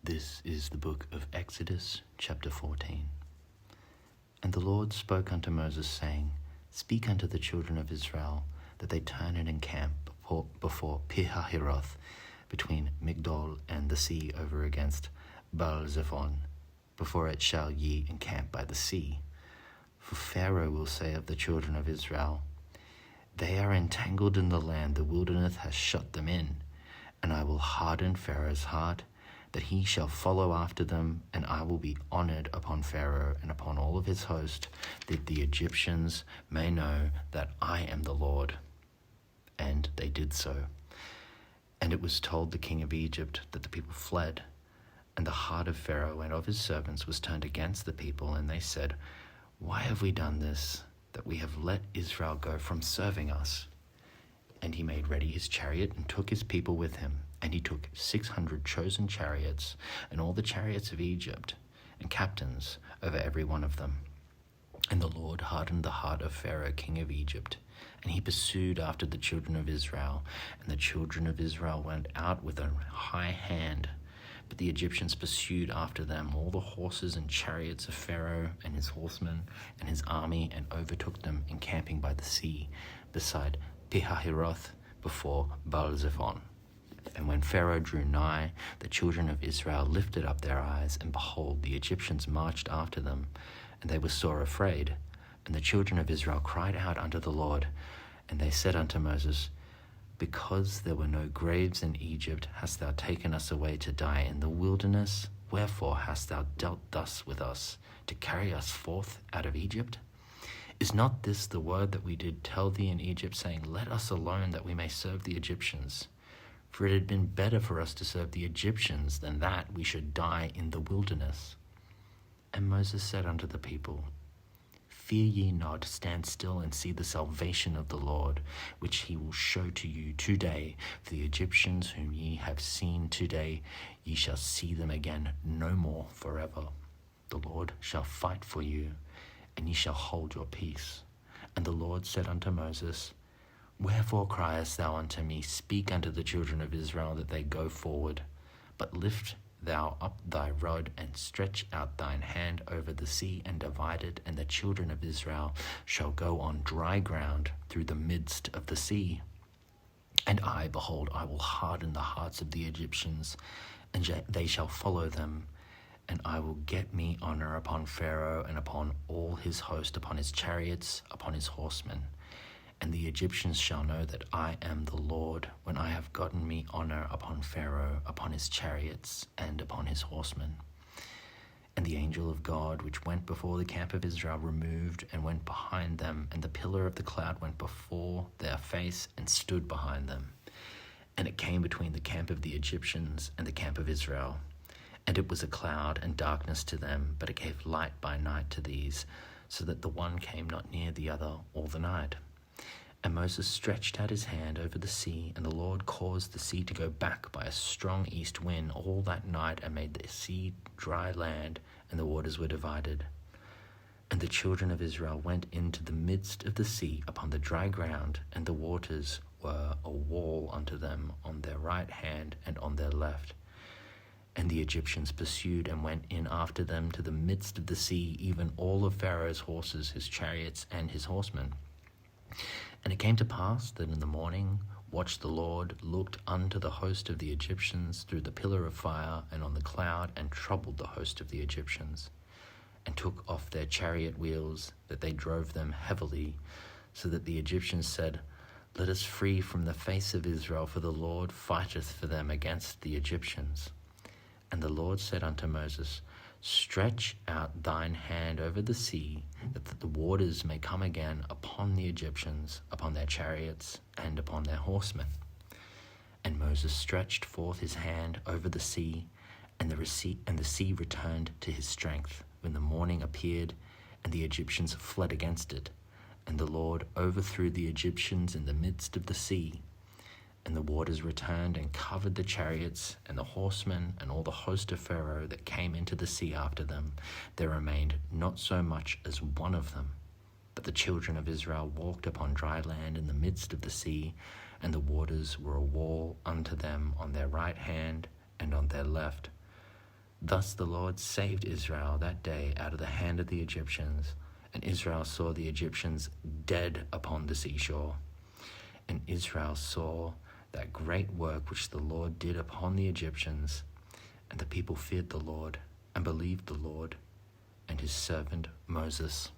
This is the book of Exodus, chapter 14. And the Lord spoke unto Moses, saying, Speak unto the children of Israel, that they turn and encamp before Pi-hahiroth, between Migdol and the sea over against Baal-zephon. Before it shall ye encamp by the sea. For Pharaoh will say of the children of Israel, They are entangled in the land, the wilderness has shut them in. And I will harden Pharaoh's heart, that he shall follow after them, and I will be honored upon Pharaoh and upon all of his host, that the Egyptians may know that I am the Lord. And they did so. And it was told the king of Egypt that the people fled, and the heart of Pharaoh and of his servants was turned against the people, and they said, Why have we done this, that we have let Israel go from serving us? And he made ready his chariot and took his people with him. And he took 600 chosen chariots, and all the chariots of Egypt, and captains over every one of them. And the Lord hardened the heart of Pharaoh king of Egypt, and he pursued after the children of Israel. And the children of Israel went out with a high hand, but the Egyptians pursued after them all the horses and chariots of Pharaoh and his horsemen and his army, and overtook them encamping by the sea, beside Pi-hahiroth, before Baal-zephon. And when Pharaoh drew nigh, the children of Israel lifted up their eyes, and behold, the Egyptians marched after them, and they were sore afraid. And the children of Israel cried out unto the Lord, and they said unto Moses, Because there were no graves in Egypt, hast thou taken us away to die in the wilderness? Wherefore hast thou dealt thus with us, to carry us forth out of Egypt? Is not this the word that we did tell thee in Egypt, saying, Let us alone, that we may serve the Egyptians? For it had been better for us to serve the Egyptians than that we should die in the wilderness. And Moses said unto the people, Fear ye not, stand still and see the salvation of the Lord, which he will show to you today. For the Egyptians whom ye have seen today, ye shall see them again no more forever. The Lord shall fight for you, and ye shall hold your peace. And the Lord said unto Moses, Wherefore criest thou unto me? Speak unto the children of Israel that they go forward. But lift thou up thy rod, and stretch out thine hand over the sea, and divide it, and the children of Israel shall go on dry ground through the midst of the sea. And I, behold, I will harden the hearts of the Egyptians, and they shall follow them. And I will get me honor upon Pharaoh and upon all his host, upon his chariots, upon his horsemen. And the Egyptians shall know that I am the Lord, when I have gotten me honor upon Pharaoh, upon his chariots, and upon his horsemen. And the angel of God, which went before the camp of Israel, removed and went behind them, and the pillar of the cloud went before their face and stood behind them. And it came between the camp of the Egyptians and the camp of Israel. And it was a cloud and darkness to them, but it gave light by night to these, so that the one came not near the other all the night. And Moses stretched out his hand over the sea, and the Lord caused the sea to go back by a strong east wind all that night, and made the sea dry land, and the waters were divided. And the children of Israel went into the midst of the sea upon the dry ground, and the waters were a wall unto them on their right hand and on their left. And the Egyptians pursued and went in after them to the midst of the sea, even all of Pharaoh's horses, his chariots, and his horsemen. And it came to pass that in the morning watched the Lord, looked unto the host of the Egyptians through the pillar of fire and on the cloud, and troubled the host of the Egyptians, and took off their chariot wheels, that they drove them heavily, so that the Egyptians said, Let us flee from the face of Israel, for the Lord fighteth for them against the Egyptians. And the Lord said unto Moses, Stretch out thine hand over the sea, that the waters may come again upon the Egyptians, upon their chariots, and upon their horsemen. And Moses stretched forth his hand over the sea, and the sea returned to his strength, when the morning appeared, and the Egyptians fled against it. And the Lord overthrew the Egyptians in the midst of the sea. And the waters returned and covered the chariots and the horsemen and all the host of Pharaoh that came into the sea after them. There remained not so much as one of them. But the children of Israel walked upon dry land in the midst of the sea, and the waters were a wall unto them on their right hand and on their left. Thus the Lord saved Israel that day out of the hand of the Egyptians, and Israel saw the Egyptians dead upon the seashore. And Israel saw that great work which the Lord did upon the Egyptians, and the people feared the Lord and believed the Lord and his servant Moses.